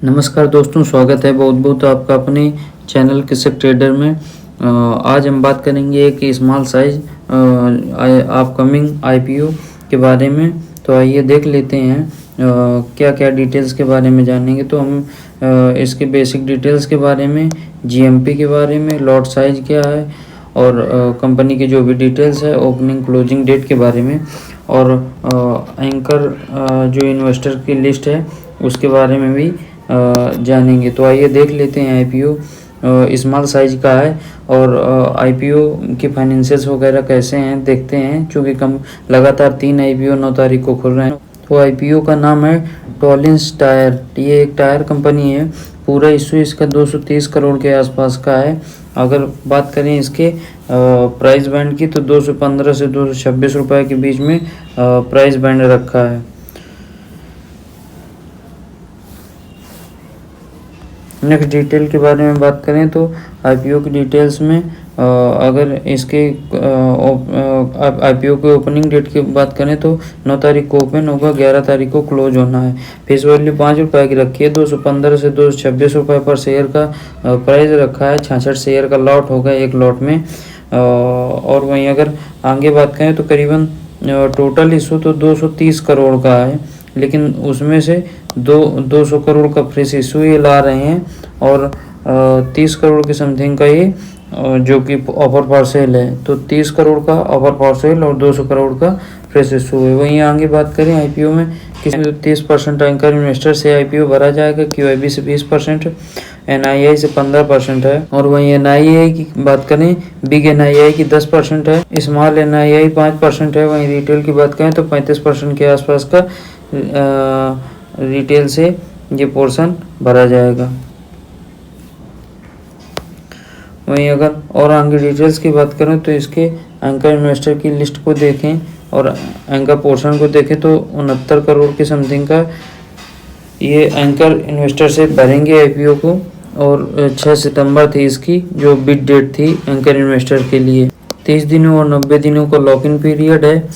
नमस्कार दोस्तों, स्वागत है बहुत बहुत आपका अपने चैनल कृषक ट्रेडर में। आज हम बात करेंगे एक स्मॉल साइज अपकमिंग आईपीओ के बारे में। तो आइए देख लेते हैं क्या क्या डिटेल्स के बारे में जानेंगे। तो हम इसके बेसिक डिटेल्स के बारे में, जीएमपी के बारे में, लॉट साइज क्या है और कंपनी की जो भी डिटेल्स है, ओपनिंग क्लोजिंग डेट के बारे में, और एंकर जो इन्वेस्टर की लिस्ट है उसके बारे में भी जानेंगे। तो आइए देख लेते हैं आईपीओ स्मॉल साइज का है और आईपीओ के फाइनेंशियल्स वगैरह कैसे हैं देखते हैं। चूँकि कम लगातार 3 आईपीओ 9 तारीख को खुल रहे हैं। तो आईपीओ का नाम है टॉलिंस टायर। ये एक टायर कंपनी है। पूरा इशू इसका 230 करोड़ के आसपास का है। अगर बात करें इसके प्राइस बैंड की तो 215 से 226 रुपये के बीच में प्राइस बैंड रखा है। नेक्स्ट डिटेल के बारे में बात करें तो आईपीओ की डिटेल्स में अगर इसके आईपीओ के ओपनिंग डेट की बात करें तो 9 तारीख को ओपन होगा, 11 तारीख को क्लोज होना है। फेस वैल्यू 5 रुपये की रखी है। 215 से 226 रुपये पर शेयर का प्राइस रखा है। 66 शेयर का लॉट होगा एक लॉट में। और वहीं अगर आगे बात करें तो करीबन टोटल इशू तो 230 करोड़ का है, लेकिन उसमें से 200 करोड़ का फ्रेश इशू ये ला रहे हैं और 30 करोड़ के समथिंग का ये जो कि ऑफर फॉर सेल है। तो 30 करोड़ का ऑफर फॉर सेल और 200 करोड़ का फ्रेश इशू है। वहीं आगे बात करें आईपीओ में किसी 30% एंकर इन्वेस्टर से आईपीओ भरा जाएगा। क्यूआईबी से 20%, एनआईआई से 15% है। और वहीं एनआईआई की बात करें, बिग एनआईआई की 10% है, स्मॉल एनआईआई 5% है। वहीं रिटेल की बात करें तो 35% के आसपास का रिटेल से ये पोर्शन भरा जाएगा। वहीं अगर और आगे डिटेल्स की बात करें तो इसके एंकर इन्वेस्टर की लिस्ट को देखें और एंकर पोर्शन को देखें तो 69 करोड़ के समथिंग का ये एंकर इन्वेस्टर से भरेंगे आईपीओ को। और 6 सितंबर थी इसकी जो बिड डेट थी एंकर इन्वेस्टर के लिए। 30 दिनों और 90 दिनों का लॉक इन पीरियड है।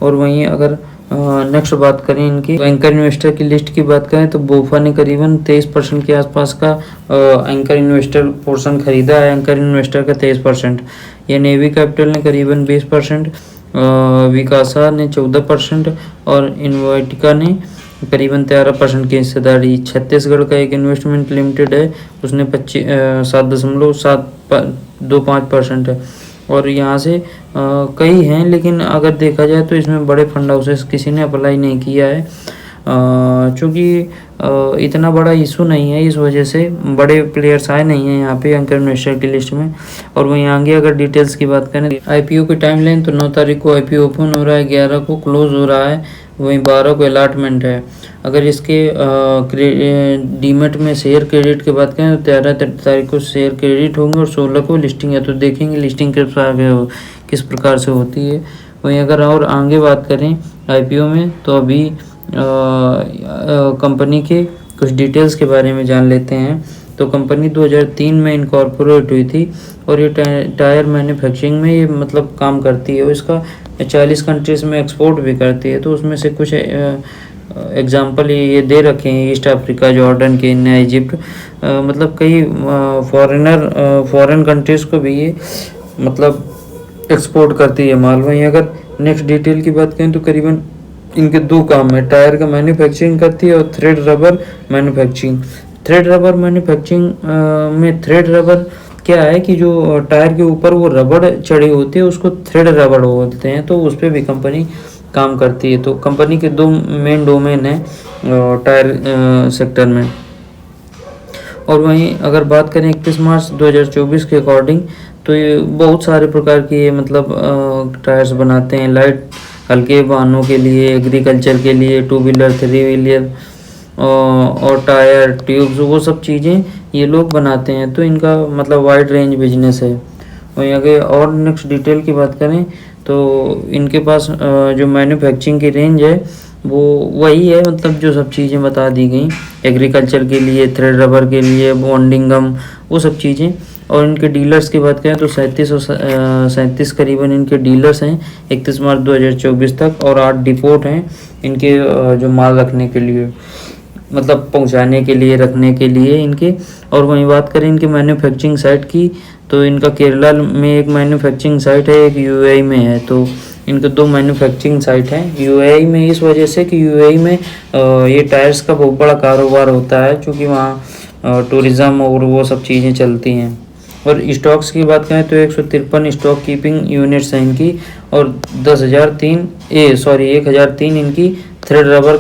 और वहीं अगर नेक्स्ट बात करें इनकी एंकर इन्वेस्टर की लिस्ट की बात करें तो बोफा ने करीबन 23% के आसपास का एंकर इन्वेस्टर पोर्शन खरीदा है। एंकर इन्वेस्टर का 23%। ये नेवी कैपिटल ने करीबन 20%, विकासा ने 14% और इन्वाइटिका ने करीबन 13% की हिस्सेदारी। छत्तीसगढ़ का एक इन्वेस्टमेंट लिमिटेड है, उसने 7.725% है। और यहाँ से कई हैं, लेकिन अगर देखा जाए तो इसमें बड़े फंड हाउसेस किसी ने अप्लाई नहीं किया है। चूँकि इतना बड़ा इशू नहीं है, इस वजह से बड़े प्लेयर्स आए नहीं हैं यहाँ पे एंकर इन्वेस्टर की लिस्ट में। और वहीं आगे अगर डिटेल्स की बात करें आईपीओ की टाइमलाइन तो 9 तारीख को आईपीओ ओपन हो रहा है, 11 को क्लोज हो रहा है, वहीं 12 को अलॉटमेंट है। अगर इसके डीमेट में शेयर क्रेडिट की बात करें तो 13 तारीख को शेयर क्रेडिट होंगे और 16 को लिस्टिंग है। तो देखेंगे लिस्टिंग किस प्रकार से होती है। वहीं अगर और आगे बात करें आईपीओ में तो अभी कंपनी के कुछ डिटेल्स के बारे में जान लेते हैं। तो कंपनी 2003 में इनकॉर्पोरेट हुई थी और ये टायर मैन्युफैक्चरिंग में ये मतलब काम करती है। और इसका 40 कंट्रीज़ में एक्सपोर्ट भी करती है। तो उसमें से कुछ एग्जाम्पल ये दे रखे हैं, east Africa, Jordan, Kenya, Egypt, मतलब कई फॉरेन कंट्रीज़ को भी ये मतलब एक्सपोर्ट करती है माल। वहीं अगर नेक्स्ट डिटेल की बात करें तो करीबन इनके 2 काम है। टायर का मैन्युफैक्चरिंग करती है और thread rubber manufacturing. Thread rubber manufacturing में थ्रेड रबर क्या है कि जो टायर के ऊपर वो रबड़ चढ़ी होती है उसको थ्रेड रबर बोलते हैं। तो उस पर भी कंपनी काम करती है। तो कंपनी के 2 मेन डोमेन है टायर सेक्टर में। और वहीं अगर बात करें 31 मार्च 2024 के अकॉर्डिंग तो ये बहुत सारे प्रकार की ये मतलब टायर्स बनाते हैं। लाइट हल्के वाहनों के लिए, एग्रीकल्चर के लिए, 2 व्हीलर 3 व्हीलर और टायर ट्यूब्स, वो सब चीज़ें ये लोग बनाते हैं। तो इनका मतलब वाइड रेंज बिजनेस है। वहीं आगे और नेक्स्ट डिटेल की बात करें तो इनके पास जो मैन्युफैक्चरिंग की रेंज है वो वही है, मतलब जो सब चीज़ें बता दी गई, एग्रीकल्चर के लिए, थ्रेड रबर के लिए, बॉन्डिंग गम, वो सब चीज़ें। और इनके डीलर्स की बात करें तो 37 करीबन इनके डीलर्स हैं 31 मार्च 2024 तक। और 8 डिपोट हैं इनके जो माल रखने के लिए। मतलब पहुंचाने के लिए, रखने के लिए इनके। और वहीं बात करें इनकी मैन्युफैक्चरिंग साइट की, तो इनका केरला में एक मैन्युफैक्चरिंग साइट है, एक यूएई में है। तो इनके 2 मैन्युफैक्चरिंग साइट हैं यूएई में, इस वजह से कि यूएई में ये टायर्स का बहुत बड़ा कारोबार होता है, क्योंकि वहाँ टूरिज़्म और वो सब चीज़ें चलती हैं। और स्टॉक्स की बात करें तो 153 स्टॉक कीपिंग यूनिट्स हैं इनकी, और 1003 इनकी थ्रेड रबर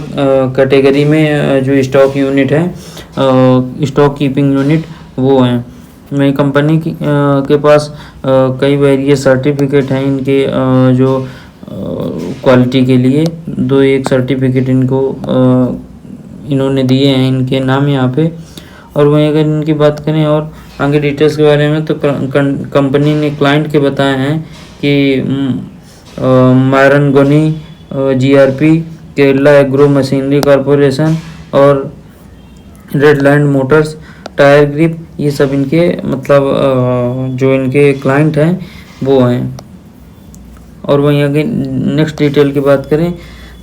कैटेगरी में जो स्टॉक यूनिट है, स्टॉक कीपिंग यूनिट वो हैं। नई कंपनी के पास कई वेरियस सर्टिफिकेट हैं इनके, जो क्वालिटी के लिए एक सर्टिफिकेट इनको इन्होंने दिए हैं, इनके नाम यहाँ पे। और वहीं अगर इनकी बात करें और आगे डिटेल्स के बारे में, तो कंपनी ने क्लाइंट के बताए हैं कि Marangoni, GRP, Kerala agro machinery corporation और रेडलैंड मोटर्स, टायर ग्रिप, ये सब इनके मतलब जो इनके क्लाइंट हैं वो हैं। और वहीं आगे नेक्स्ट डिटेल की बात करें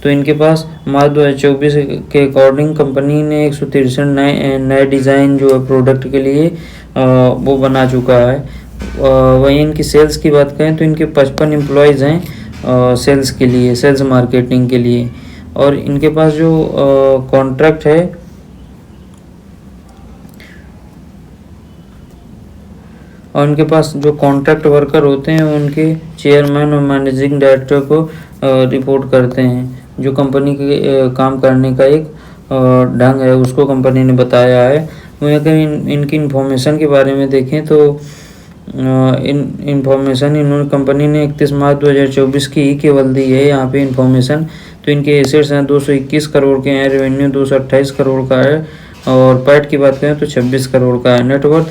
तो इनके पास मार्च 2024 के अकॉर्डिंग कंपनी ने 163 नए डिज़ाइन जो है प्रोडक्ट के लिए वो बना चुका है। वहीं इनकी सेल्स की बात करें तो इनके 55 एम्प्लॉयज़ हैं सेल्स के लिए, सेल्स मार्केटिंग के लिए। और इनके पास जो कॉन्ट्रैक्ट है, और उनके पास जो कॉन्ट्रैक्ट वर्कर होते हैं उनके चेयरमैन और मैनेजिंग डायरेक्टर को रिपोर्ट करते हैं। जो कंपनी के काम करने का एक ढंग है उसको कंपनी ने बताया है। वहीं अगर इनकी इन्फॉर्मेशन के बारे में देखें तो इन्फॉर्मेशन इन्होंने कंपनी ने 31 मार्च 2024 की ही केवल दी है यहाँ पे इन्फॉर्मेशन। तो इनके एसेट्स हैं 221 करोड़ के हैं, रेवेन्यू 228 करोड़ का है, और पैट की बात करें तो 26 करोड़ का है। नेटवर्थ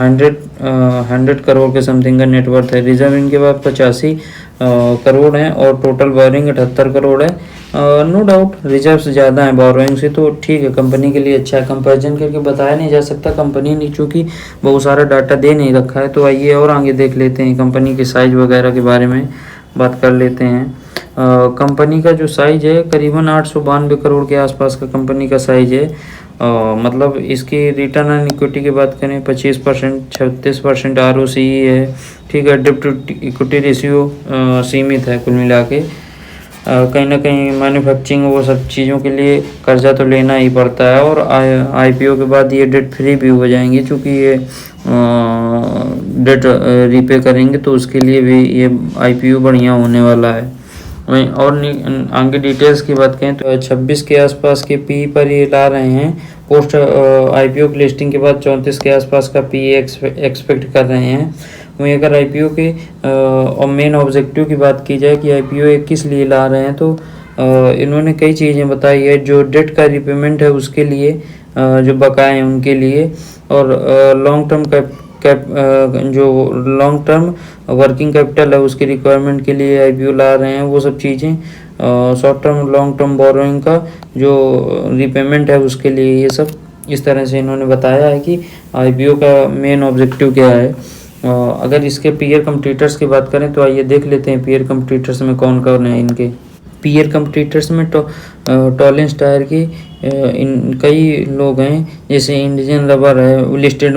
100 करोड़ के समथिंग का नेटवर्थ है। रिजर्व इनके पास 85 करोड़ हैं, और टोटल बोरिंग 78 करोड़ है। नो डाउट रिजर्व ज़्यादा है बोरोइंग से, तो ठीक है, कंपनी के लिए अच्छा है। कंपैरिजन करके बताया नहीं जा सकता, कंपनी ने चूँकि बहुत सारा डाटा दे नहीं रखा है। तो आइए और आगे देख लेते हैं, कंपनी के साइज़ वगैरह के बारे में बात कर लेते हैं। कंपनी का जो साइज़ है करीबन 892 करोड़ के आसपास का कंपनी का साइज़ है। मतलब इसकी रिटर्न ऑन इक्विटी की बात करें 25%, 36% ROCE है, ठीक है। डेब्ट टू इक्विटी रेशियो सीमित है कुल मिला के। कहीं ना कहीं मैन्युफैक्चरिंग वो सब चीज़ों के लिए कर्जा तो लेना ही पड़ता है, और IPO के बाद ये डेट फ्री भी हो जाएंगे, चूँकि ये डेट रीपे करेंगे, तो उसके लिए भी ये IPO बढ़िया होने वाला है। वहीं और आगे डिटेल्स की बात करें तो 26 के आसपास के PE पर ये ला रहे हैं। पोस्ट IPO की लिस्टिंग के बाद 34 के आसपास का PE एक्सपेक्ट कर रहे हैं। वहीं अगर IPO के और मेन ऑब्जेक्टिव की बात की जाए कि IPO किस लिए ला रहे हैं, तो इन्होंने कई चीज़ें बताई है। जो डेट का रिपेमेंट है उसके लिए, जो बकाए हैं उनके लिए, और लॉन्ग टर्म वर्किंग कैपिटल है उसकी रिक्वायरमेंट के लिए IPO ला रहे हैं। वो सब चीज़ें short term long term borrowing का जो रिपेमेंट है उसके लिए, ये सब इस तरह से इन्होंने बताया है कि IPO का मेन ऑब्जेक्टिव क्या है। अगर इसके पीयर कम्पिटिटर्स की बात करें तो आइए देख लेते हैं पीयर कम्पिटिटर्स में कौन कौन है। इनके पीयर कम्पिटिटर्स में टॉलेंस टायर की कई लोग हैं, जैसे इंडियन रबर है, लिस्टेड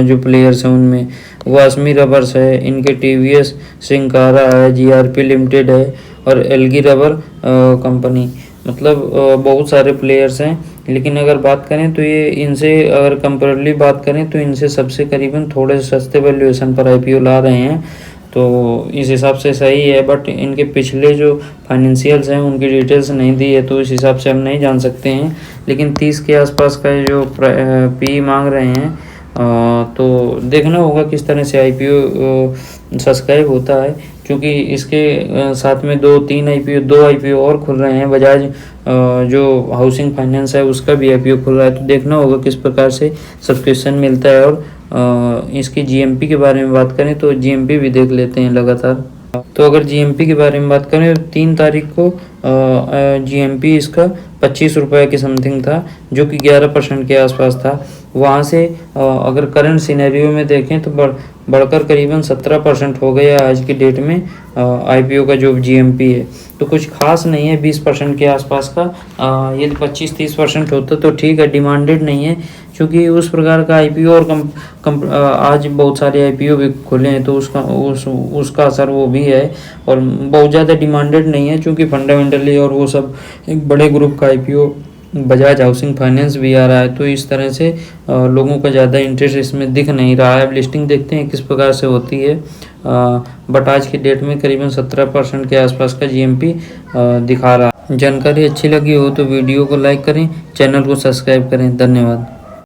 जो प्लेयर्स हैं उनमें वासमी रबर्स है, इनके TVS सिंकारा है, GRP लिमिटेड है, और एलगी रबर कंपनी। मतलब बहुत सारे प्लेयर्स हैं। लेकिन अगर बात करें तो ये इनसे अगर कंपेरेटिवली बात करें तो इनसे सबसे करीबन थोड़े सस्ते वैल्यूएशन पर IPO ला रहे हैं, तो इस हिसाब से सही है। बट इनके पिछले जो फाइनेंशियल्स हैं उनकी डिटेल्स नहीं दी है, तो इस हिसाब से हम नहीं जान सकते हैं। लेकिन 30 के आसपास का जो PE मांग रहे हैं, तो देखना होगा किस तरह से IPO सब्सक्राइब होता है, क्योंकि इसके साथ में 2 IPO और खुल रहे हैं। बजाज जो हाउसिंग फाइनेंस है उसका भी IPO खुल रहा है, तो देखना होगा किस प्रकार से सब्सक्रिप्शन मिलता है। और इसकी GMP के बारे में बात करें तो GMP भी देख लेते हैं लगातार। तो अगर GMP के बारे में बात करें तो 3 तारीख को GMP इसका 25 रुपये की समथिंग था, जो कि 11% के आसपास था। वहाँ से अगर करंट सिनेरियो में देखें तो बढ़कर करीबन 17% हो गया आज की डेट में IPO का जो GMP है। तो कुछ खास नहीं है 20% के आसपास का। यदि 25-30% होता तो ठीक है, डिमांडेड नहीं है, क्योंकि उस प्रकार का IPO और आज बहुत सारे IPO भी खुले हैं, तो उसका असर वो भी है। और बहुत ज़्यादा डिमांडेड नहीं है, क्योंकि फंडामेंटली और वो सब एक बड़े ग्रुप का IPO बजाज हाउसिंग फाइनेंस भी आ रहा है। तो इस तरह से लोगों का ज़्यादा इंटरेस्ट इसमें दिख नहीं रहा है। अब लिस्टिंग देखते हैं किस प्रकार से होती है। बट आज की डेट में करीबन 17% के आसपास का GMP दिखा रहा है। जानकारी अच्छी लगी हो तो वीडियो को लाइक करें, चैनल को सब्सक्राइब करें। धन्यवाद।